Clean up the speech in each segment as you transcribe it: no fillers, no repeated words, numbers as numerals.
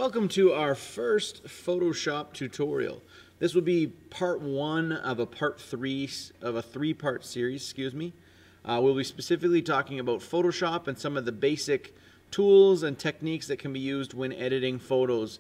Welcome to our first Photoshop tutorial. This will be part one of a three-part series, We'll be specifically talking about Photoshop and some of the basic tools and techniques that can be used when editing photos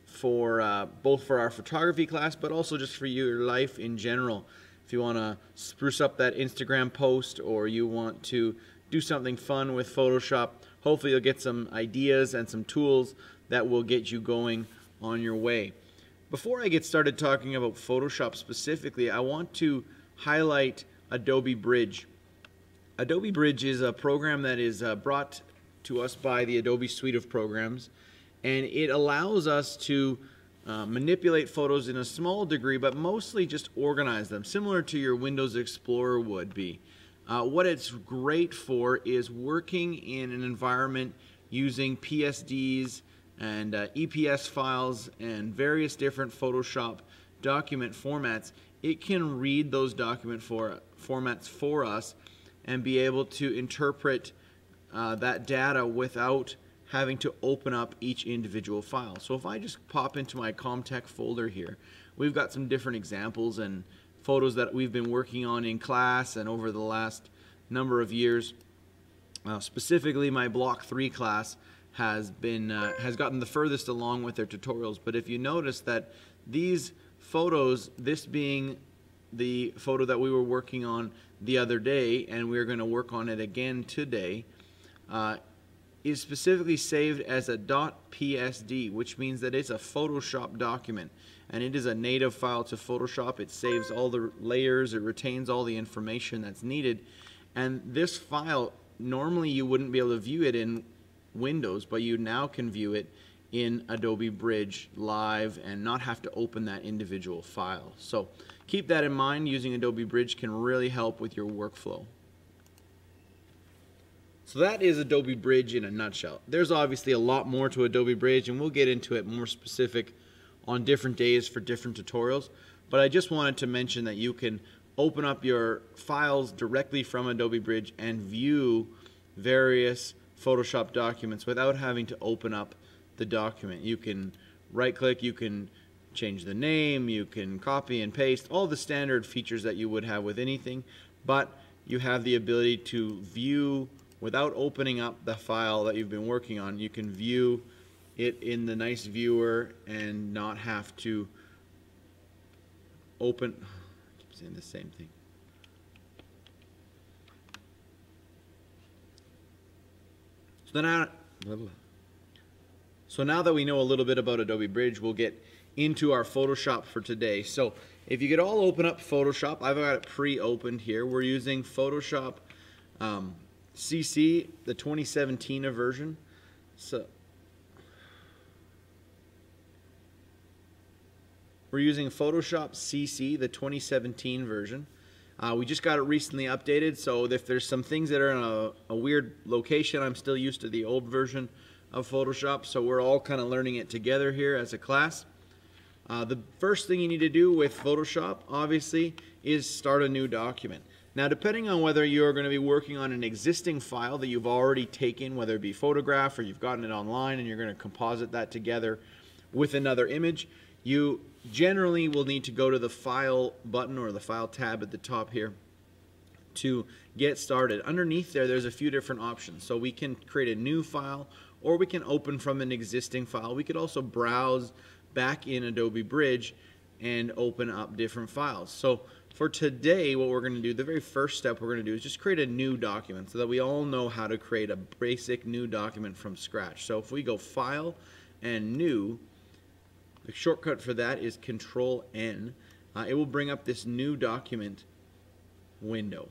for both for our photography class, but also just for your life in general. If you want to spruce up that Instagram post or you want to do something fun with Photoshop, hopefully you'll get some ideas and some tools that will get you going on your way. Before I get started talking about Photoshop specifically, I want to highlight Adobe Bridge. Adobe Bridge is a program that is brought to us by the Adobe suite of programs, and it allows us to manipulate photos in a small degree, but mostly just organize them, similar to your Windows Explorer would be. What it's great for is working in an environment using PSDs and EPS files and various different Photoshop document formats. It can read those document formats for us and be able to interpret that data without having to open up each individual file. So if I just pop into my Comtech folder here, we've got some different examples and photos that we've been working on in class and over the last number of years. Specifically, my Block 3 class has gotten the furthest along with their tutorials. But if you notice that these photos, this being the photo that we were working on the other day, and we're going to work on it again today, is specifically saved as a .psd, which means that it's a Photoshop document, and it is a native file to Photoshop. It saves all the layers, it retains all the information that's needed, and this file, normally you wouldn't be able to view it in Windows, but you now can view it in Adobe Bridge live and not have to open that individual file. So keep that in mind. Using Adobe Bridge can really help with your workflow. So that is Adobe Bridge in a nutshell. There's obviously a lot more to Adobe Bridge, and we'll get into it more specific on different days for different tutorials, but I just wanted to mention that you can open up your files directly from Adobe Bridge and view various Photoshop documents without having to open up the document. You can right-click, you can change the name, you can copy and paste, all the standard features that you would have with anything, but you have the ability to view without opening up the file that you've been working on. You can view it in the nice viewer and not have to open. I keep saying the same thing. So now that we know a little bit about Adobe Bridge, we'll get into our Photoshop for today. So if you could all open up Photoshop, I've got it pre-opened here. We're using Photoshop CC, the 2017 version. So we're using Photoshop CC, the 2017 version. We just got it recently updated, so if there's some things that are in a weird location, I'm still used to the old version of Photoshop, so we're all kind of learning it together here as a class. The first thing you need to do with Photoshop, obviously, is start a new document. Now, depending on whether you're going to be working on an existing file that you've already taken, whether it be photograph or you've gotten it online and you're going to composite that together with another image, you generally will need to go to the File button or the File tab at the top here to get started. Underneath there's a few different options. So we can create a new file, or we can open from an existing file. We could also browse back in Adobe Bridge and open up different files. So for today, what we're going to do, the very first step we're going to do is just create a new document so that we all know how to create a basic new document from scratch. So if we go File and New, the shortcut for that is Control N. It will bring up this new document window.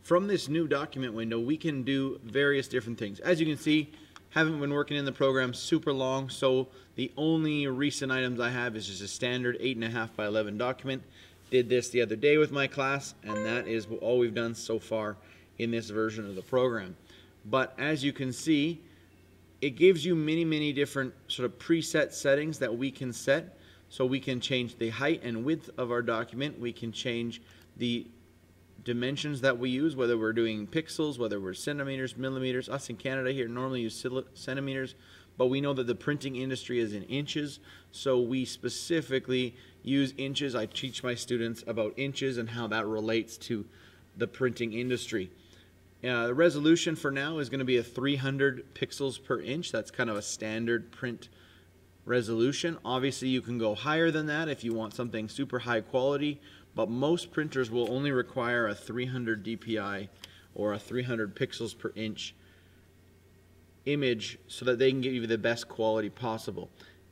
From this new document window, we can do various different things. As you can see, haven't been working in the program super long, so the only recent items I have is just a standard 8.5 by 11 document. Did this the other day with my class, and that is all we've done so far in this version of the program. But as you can see, it gives you many different sort of preset settings that we can set. So we can change the height and width of our document. We can change the dimensions that we use, whether we're doing pixels, whether we're centimeters, millimeters. Us in Canada here normally use centimeters, but we know that the printing industry is in inches, so we specifically use inches. I teach my students about inches and how that relates to the printing industry. The resolution for now is going to be a 300 pixels per inch. That's kind of a standard print resolution. Obviously you can go higher than that if you want something super high quality, but most printers will only require a 300 dpi or a 300 pixels per inch image so that they can give you the best quality possible.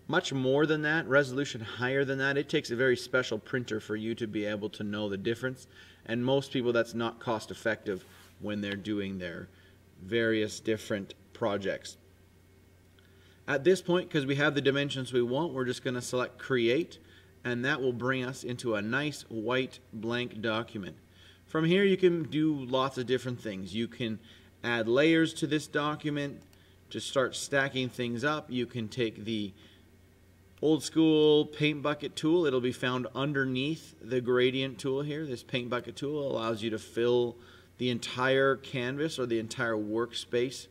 Much more than that, resolution higher than that, it takes a very special printer for you to be able to know the difference, and most people that's not cost effective when they're doing their various different projects. At this point, because we have the dimensions we want, we're just going to select Create, and that will bring us into a nice white blank document. From here you can do lots of different things. You can add layers to this document to start stacking things up. You can take the old school paint bucket tool. It'll be found underneath the gradient tool here. This paint bucket tool allows you to fill the entire canvas or the entire workspace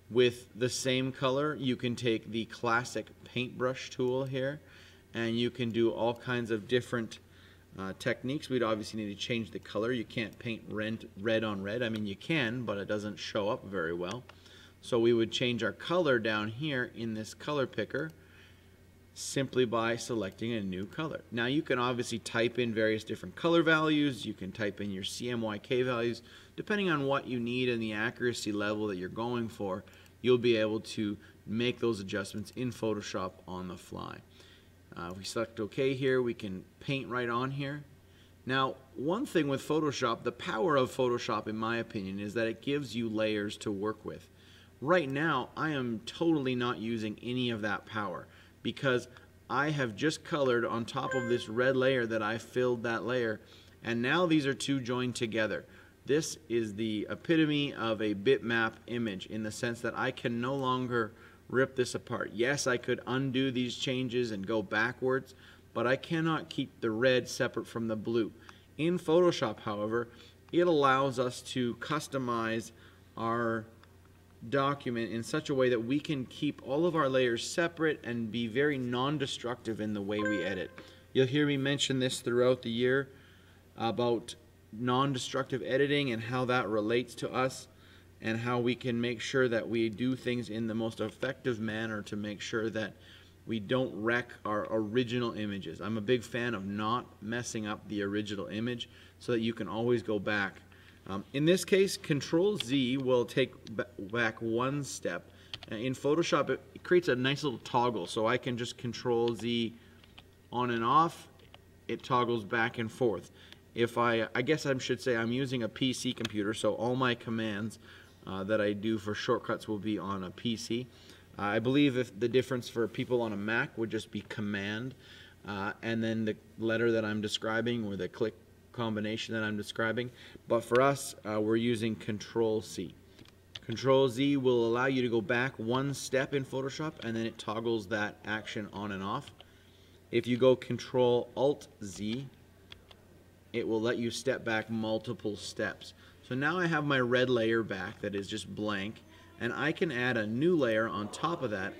with the same color. You can take the classic paintbrush tool here, and you can do all kinds of different techniques. We'd obviously need to change the color. You can't paint red on red. I mean, you can, but it doesn't show up very well. So we would change our color down here in this color picker simply by selecting a new color. Now you can obviously type in various different color values. You can type in your CMYK values. Depending on what you need and the accuracy level that you're going for, you'll be able to make those adjustments in Photoshop on the fly. If we select OK here, we can paint right on here. Now, one thing with Photoshop, the power of Photoshop in my opinion is that it gives you layers to work with. Right now, I am totally not using any of that power because I have just colored on top of this red layer that I filled that layer, and now these are two joined together. This is the epitome of a bitmap image in the sense that I can no longer rip this apart. Yes, I could undo these changes and go backwards, but I cannot keep the red separate from the blue. In Photoshop, however, it allows us to customize our document in such a way that we can keep all of our layers separate and be very non-destructive in the way we edit. You'll hear me mention this throughout the year about non-destructive editing and how that relates to us and how we can make sure that we do things in the most effective manner to make sure that we don't wreck our original images. I'm a big fan of not messing up the original image so that you can always go back. In this case, Control Z will take back one step. In Photoshop, it creates a nice little toggle, so I can just Control Z on and off. It toggles back and forth. If I guess I should say I'm using a PC computer, so all my commands that I do for shortcuts will be on a PC. I believe if the difference for people on a Mac would just be Command, and then the letter that I'm describing or the click combination that I'm describing. But for us, we're using Control C. Control Z will allow you to go back one step in Photoshop, and then it toggles that action on and off. If you go Control Alt Z, it will let you step back multiple steps. So now I have my red layer back that is just blank, and I can add a new layer on top of that.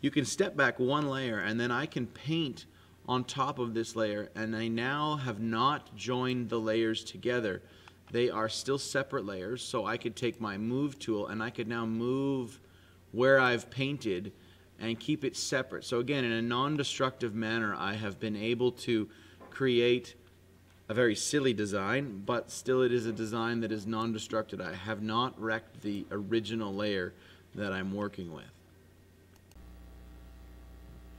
You can step back one layer, and then I can paint on top of this layer, and I now have not joined the layers together. They are still separate layers, so I could take my move tool and I could now move where I've painted and keep it separate. So again, in a non-destructive manner, I have been able to create a very silly design, but still it is a design that is non-destructive. I have not wrecked the original layer that I'm working with.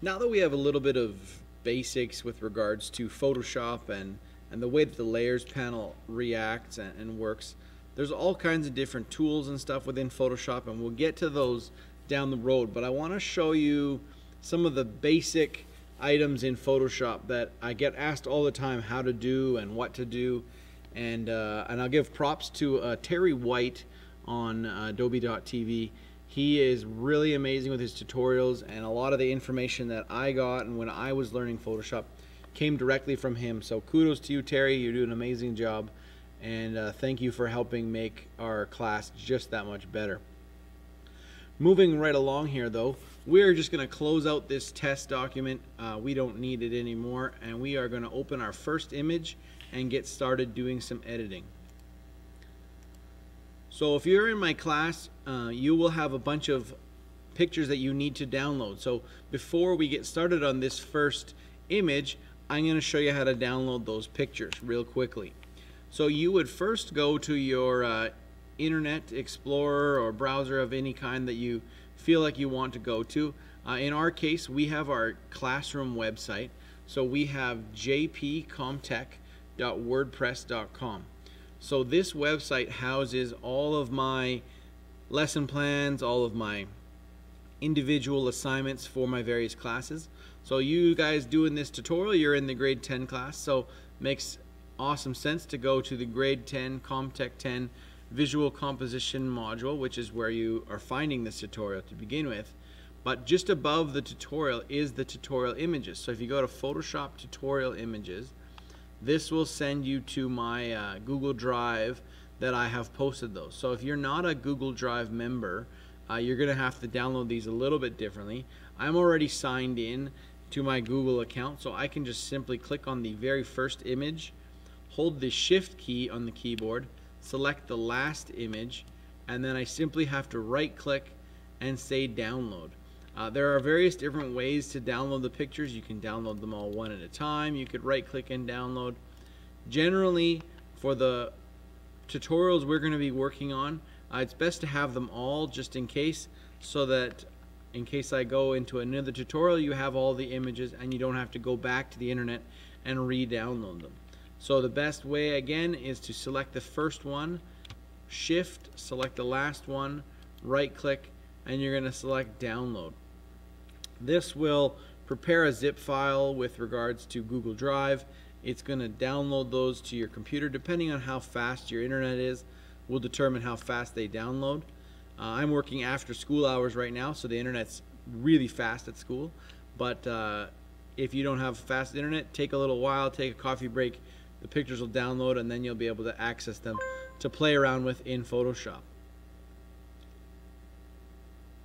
Now that we have a little bit of basics with regards to Photoshop and the way that the layers panel reacts and works, there's all kinds of different tools and stuff within Photoshop, and we'll get to those down the road, but I want to show you some of the basic items in Photoshop that I get asked all the time how to do and what to do, and I'll give props to Terry White on Adobe.tv. He is really amazing with his tutorials, and a lot of the information that I got and when I was learning Photoshop came directly from him. So kudos to you, Terry. You do an amazing job, and thank you for helping make our class just that much better. Moving right along here though, we're just going to close out this test document. We don't need it anymore, and we are going to open our first image and get started doing some editing. So if you're in my class, you will have a bunch of pictures that you need to download. So before we get started on this first image, I'm going to show you how to download those pictures real quickly. So you would first go to your Internet Explorer or browser of any kind that you feel like you want to go to. In our case, we have our classroom website. So we have jpcomtech.wordpress.com. So this website houses all of my lesson plans, all of my individual assignments for my various classes. So you guys doing this tutorial, you're in the grade 10 class, so makes awesome sense to go to the grade 10 Comtech 10 visual composition module, which is where you are finding this tutorial to begin with. But just above the tutorial is the tutorial images. So if you go to Photoshop tutorial images, this will send you to my Google Drive that I have posted those. So if you're not a Google Drive member, you're going to have to download these a little bit differently. I'm already signed in to my Google account, so I can just simply click on the very first image, hold the Shift key on the keyboard, select the last image, and then I simply have to right click and say download. There are various different ways to download the pictures. You can download them all one at a time. You could right click and download. Generally, for the tutorials we're going to be working on, it's best to have them all just in case, so that in case I go into another tutorial, you have all the images and you don't have to go back to the internet and re-download them. So the best way again is to select the first one, Shift, select the last one, right click, and you're going to select download. This will prepare a zip file with regards to Google Drive. It's going to download those to your computer. Depending on how fast your internet is, will determine how fast they download. I'm working after school hours right now, so the internet's really fast at school. But if you don't have fast internet, take a little while, take a coffee break. The pictures will download, and then you'll be able to access them to play around with in Photoshop.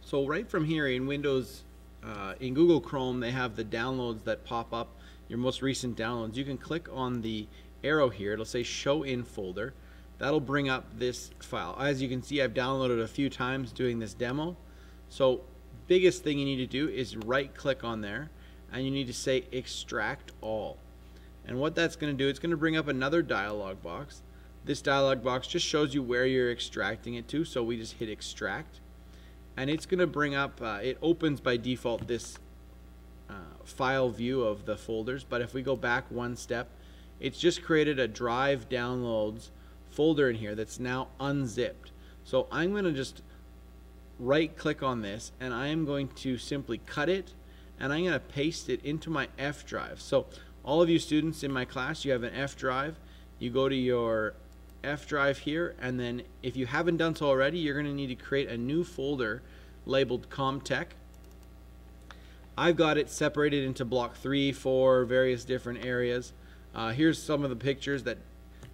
So right from here in Windows, in Google Chrome, they have the downloads that pop up, your most recent downloads. You can click on the arrow here. It'll say show in folder. That'll bring up this file. As you can see, I've downloaded a few times doing this demo. So biggest thing you need to do is right click on there, and you need to say extract all. And what that's going to do, it's going to bring up another dialog box. This dialog box just shows you where you're extracting it to, so we just hit extract. And it's going to bring up, it opens by default this file view of the folders, but if we go back one step, it's just created a Drive Downloads folder in here that's now unzipped. So I'm going to just right click on this, and I am going to simply cut it, and I'm going to paste it into my F drive. So all of you students in my class, you have an F drive. You go to your F drive here, and then if you haven't done so already, you're going to need to create a new folder labeled Comtech. I've got it separated into block 3, 4, various different areas. Here's some of the pictures that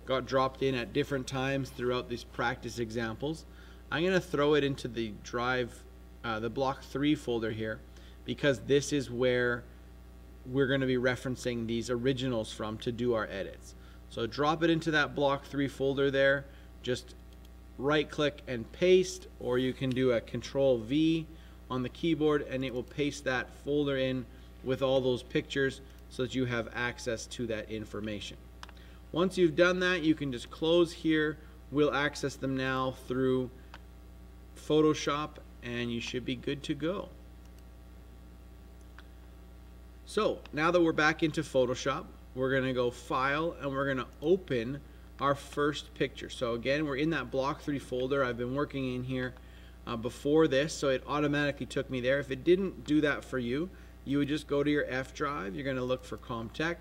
got dropped in at different times throughout these practice examples. I'm going to throw it into the drive, the block 3 folder here, because this is where we're going to be referencing these originals from to do our edits. So drop it into that block 3 folder there, just right click and paste, or you can do a Control V on the keyboard and it will paste that folder in with all those pictures so that you have access to that information. Once you've done that, you can just close here. We'll access them now through Photoshop, and you should be good to go. So now that we're back into Photoshop, we're going to go File, and we're going to open our first picture. So again, we're in that block 3 folder. I've been working in here before this, so it automatically took me there. If it didn't do that for you, you would just go to your F drive. You're going to look for Comtech,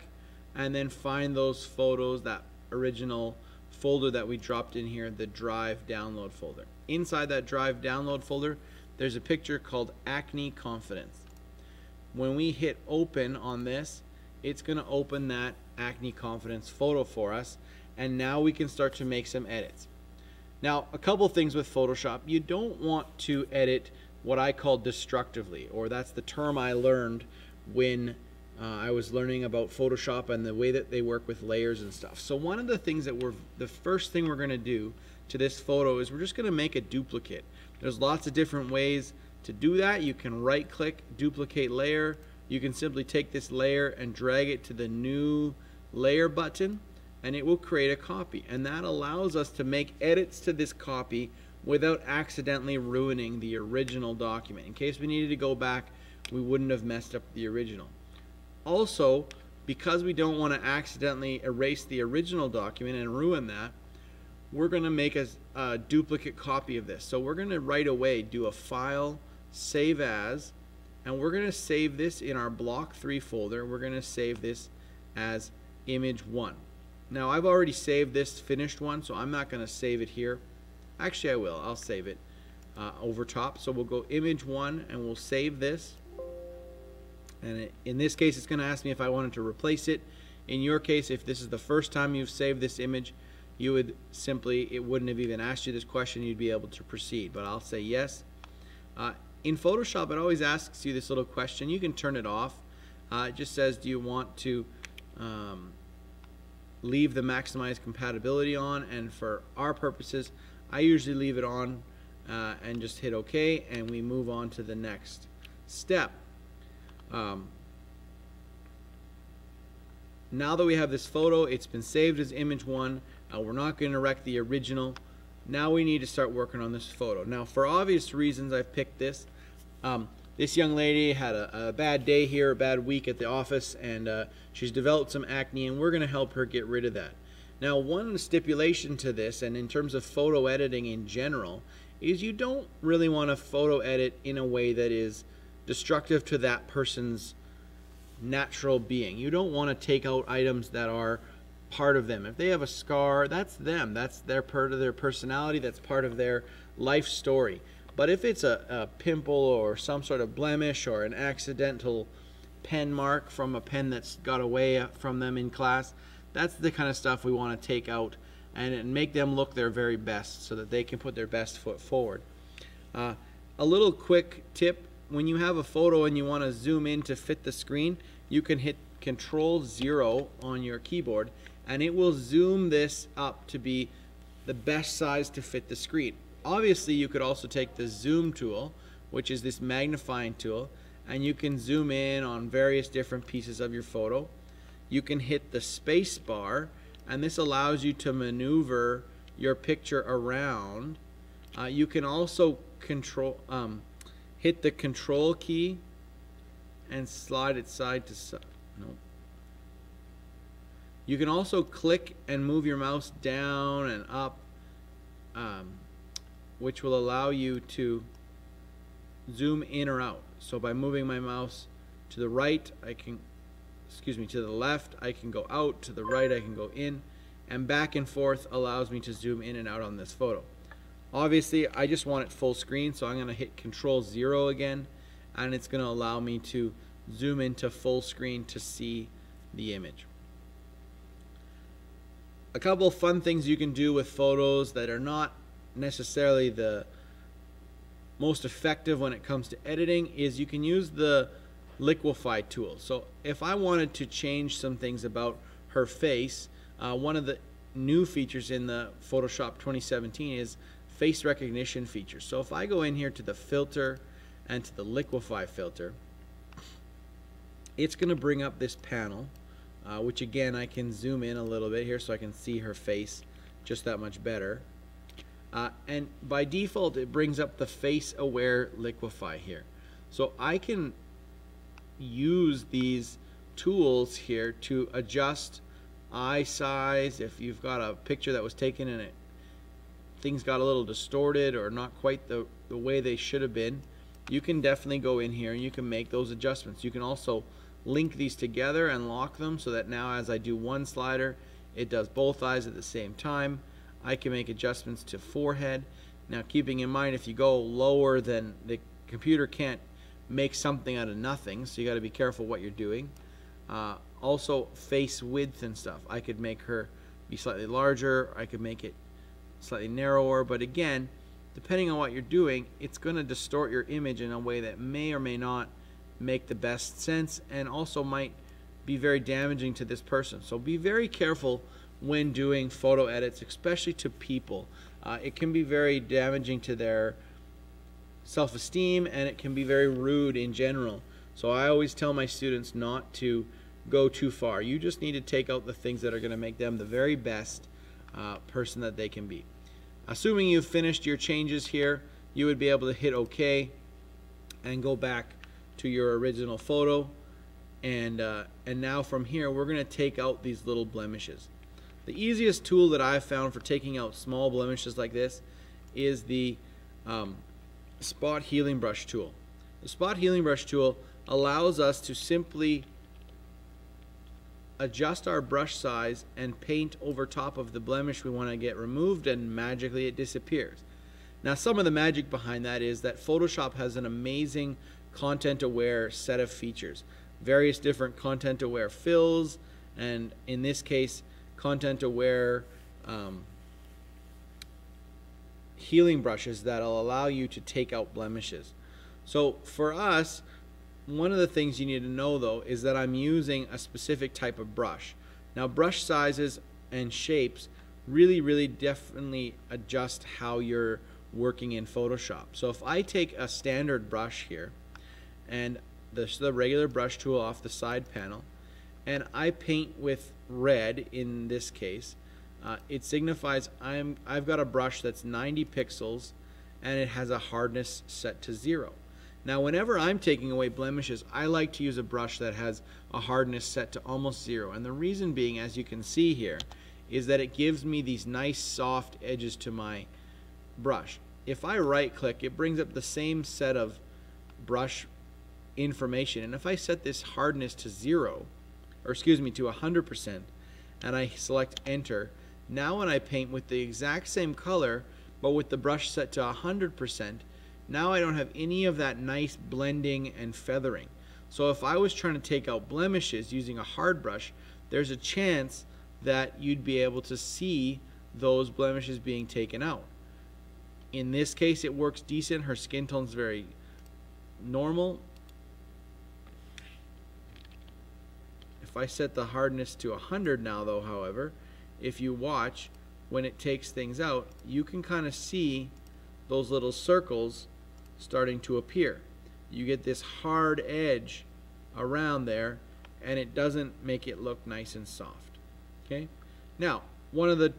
and then find those photos, that original folder that we dropped in here, the Drive Download folder. Inside that Drive Download folder, there's a picture called Acne Confidence. When we hit open on this, it's going to open that Acne Confidence photo for us, and now we can start to make some edits. Now, a couple things with Photoshop. You don't want to edit what I call destructively, or that's the term I learned when I was learning about Photoshop and the way that they work with layers and stuff. So one of the things that the first thing we're going to do to this photo is we're just going to make a duplicate. There's lots of different ways to do that. You can right click, duplicate layer. You can simply take this layer and drag it to the new layer button, and it will create a copy, and that allows us to make edits to this copy without accidentally ruining the original document. In case we needed to go back, we wouldn't have messed up the original. Also, because we don't want to accidentally erase the original document and ruin that, we're going to make a duplicate copy of this. So we're going to right away do a file, save as, and we're going to save this in our block 3 folder. We're going to save this as image 1. Now I've already saved this finished one, so I'm not going to save it here. Actually I will. I'll save it over top. So we'll go image 1 and we'll save this. And in this case it's going to ask me if I wanted to replace it. In your case, if this is the first time you've saved this image, you would simply, it wouldn't have even asked you this question, you'd be able to proceed. But I'll say yes. In Photoshop it always asks you this little question. You can turn it off. It just says, do you want to leave the maximize compatibility on? And for our purposes, I usually leave it on and just hit OK, and we move on to the next step. Now that we have this photo, it's been saved as image 1. We're not going to wreck the original. Now we need to start working on this photo. Now, for obvious reasons, I've picked this. This young lady had a bad day here, a bad week at the office, and she's developed some acne, and we're going to help her get rid of that. Now, one stipulation to this, and in terms of photo editing in general, is you don't really want to photo edit in a way that is destructive to that person's natural being. You don't want to take out items that are part of them. If they have a scar, that's them. That's their part of their personality. That's part of their life story. But if it's a pimple or some sort of blemish or an accidental pen mark from a pen that's got away from them in class, that's the kind of stuff we want to take out and make them look their very best so that they can put their best foot forward. A little quick tip: when you have a photo and you want to zoom in to fit the screen, you can hit Control-0 on your keyboard and it will zoom this up to be the best size to fit the screen. Obviously, you could also take the zoom tool, which is this magnifying tool, and you can zoom in on various different pieces of your photo. You can hit the space bar, and this allows you to maneuver your picture around. You can also hit the control key and slide it side to side. Nope. You can also click and move your mouse down and up, which will allow you to zoom in or out. So by moving my mouse to the right, I can, to the left, I can go out, to the right, I can go in, and back and forth allows me to zoom in and out on this photo. Obviously, I just want it full screen, so I'm going to hit Control-0 again, and it's going to allow me to zoom into full screen to see the image. A couple fun things you can do with photos that are not necessarily the most effective when it comes to editing is you can use the Liquify tool. So if I wanted to change some things about her face, one of the new features in the Photoshop 2017 is face recognition feature. So if I go in here to the filter and to the Liquify filter, it's going to bring up this panel, which again I can zoom in a little bit here so I can see her face just that much better. And by default it brings up the face aware Liquify here. So I can use these tools here to adjust eye size. If you've got a picture that was taken and things got a little distorted or not quite the way they should have been, you can definitely go in here and you can make those adjustments. You can also link these together and lock them so that now as I do one slider, it does both eyes at the same time. I can make adjustments to forehead. Now, keeping in mind, if you go lower, then the computer can't make something out of nothing, so you got to be careful what you're doing. Also, face width and stuff. I could make her be slightly larger, I could make it slightly narrower, but again, depending on what you're doing, it's going to distort your image in a way that may or may not make the best sense, and also might be very damaging to this person. So be very careful when doing photo edits, especially to people. It can be very damaging to their self-esteem, and it can be very rude in general. So I always tell my students not to go too far. You just need to take out the things that are going to make them the very best person that they can be. Assuming you've finished your changes here, you would be able to hit OK and go back to your original photo. And now from here, we're going to take out these little blemishes. The easiest tool that I've found for taking out small blemishes like this is the Spot Healing Brush tool. The Spot Healing Brush tool allows us to simply adjust our brush size and paint over top of the blemish we want to get removed, and magically it disappears. Now, some of the magic behind that is that Photoshop has an amazing content-aware set of features. Various different content-aware fills, and in this case, content-aware healing brushes that will allow you to take out blemishes. So for us, one of the things you need to know though is that I'm using a specific type of brush. Now, brush sizes and shapes really definitely adjust how you're working in Photoshop. So if I take a standard brush here, and the regular brush tool off the side panel, and I paint with red in this case, it signifies I've got a brush that's 90 pixels and it has a hardness set to 0. Now, whenever I'm taking away blemishes, I like to use a brush that has a hardness set to almost 0. And the reason being, as you can see here, is that it gives me these nice soft edges to my brush. If I right click, it brings up the same set of brush information. And if I set this hardness to 0, or excuse me, to 100%, and I select enter, now when I paint with the exact same color, but with the brush set to 100%, now I don't have any of that nice blending and feathering. So if I was trying to take out blemishes using a hard brush, there's a chance that you'd be able to see those blemishes being taken out. In this case, it works decent. Her skin tone's very normal. If I set the hardness to 100 now though, however, if you watch, when it takes things out, you can kind of see those little circles starting to appear. You get this hard edge around there, and it doesn't make it look nice and soft. Okay? Now, one of the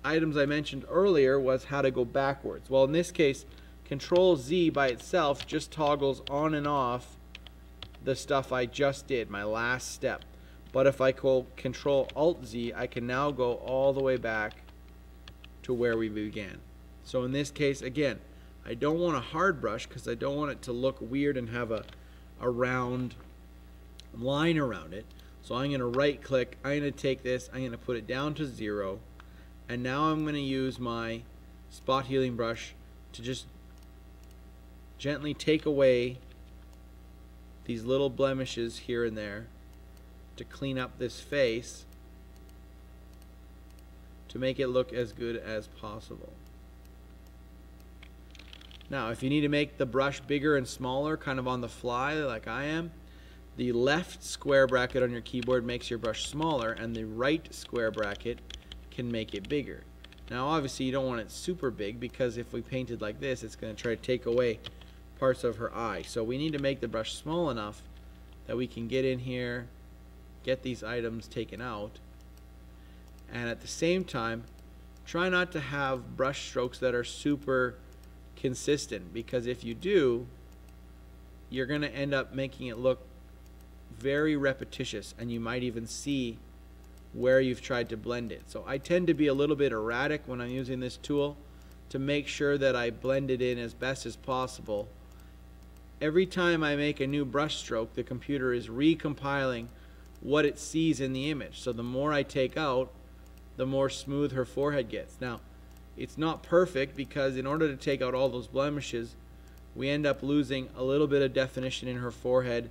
items I mentioned earlier was how to go backwards. Well, in this case, Control Z by itself just toggles on and off the stuff I just did, my last step. But if I go Control Alt Z, I can now go all the way back to where we began. So in this case, again, I don't want a hard brush because I don't want it to look weird and have a round line around it. So I'm going to right click, I'm going to take this, I'm going to put it down to 0, and now I'm going to use my Spot Healing Brush to just gently take away these little blemishes here and there to clean up this face to make it look as good as possible. Now, if you need to make the brush bigger and smaller, kind of on the fly like I am, the left square bracket on your keyboard makes your brush smaller, and the right square bracket can make it bigger. Now, obviously, you don't want it super big, because if we painted like this, it's going to try to take away parts of her eye. So we need to make the brush small enough that we can get in here, get these items taken out, and at the same time, try not to have brush strokes that are super consistent, because if you do, you're going to end up making it look very repetitious, and you might even see where you've tried to blend it. So I tend to be a little bit erratic when I'm using this tool to make sure that I blend it in as best as possible. Every time I make a new brush stroke, the computer is recompiling what it sees in the image. So the more I take out, the more smooth her forehead gets. Now, it's not perfect because in order to take out all those blemishes, we end up losing a little bit of definition in her forehead,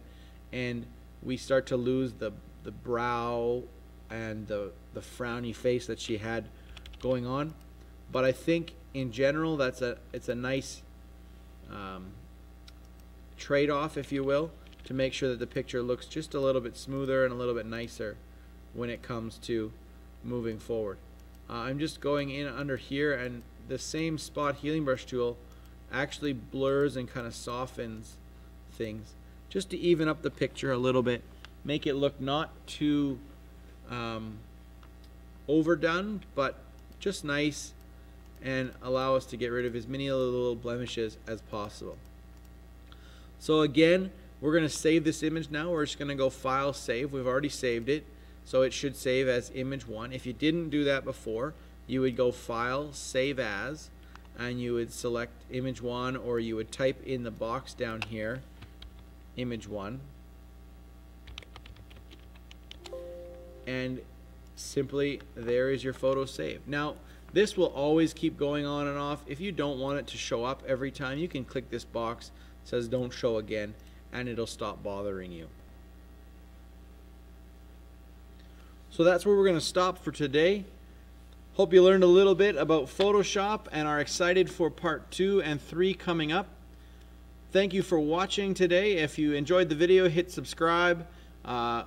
and we start to lose the brow and the frowny face that she had going on. But I think in general it's a nice trade-off, if you will, to make sure that the picture looks just a little bit smoother and a little bit nicer when it comes to moving forward. I'm just going in under here, and the same spot healing brush tool actually blurs and kind of softens things just to even up the picture a little bit, make it look not too overdone, but just nice, and allow us to get rid of as many little blemishes as possible. So again, we're going to save this image now. We're just going to go File, Save. We've already saved it, so it should save as Image 1. If you didn't do that before, you would go File, Save As, and you would select Image 1, or you would type in the box down here, Image 1, and simply there is your photo saved. Now, this will always keep going on and off. If you don't want it to show up every time, you can click this box that says Don't Show Again, and it'll stop bothering you. So that's where we're going to stop for today. Hope you learned a little bit about Photoshop and are excited for part 2 and 3 coming up. Thank you for watching today. If you enjoyed the video, hit subscribe,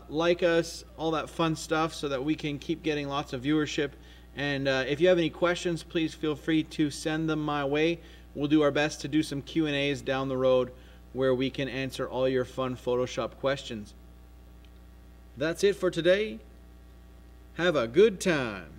like us, all that fun stuff, so that we can keep getting lots of viewership. And if you have any questions, please feel free to send them my way. We'll do our best to do some Q&As down the road where we can answer all your fun Photoshop questions. That's it for today. Have a good time.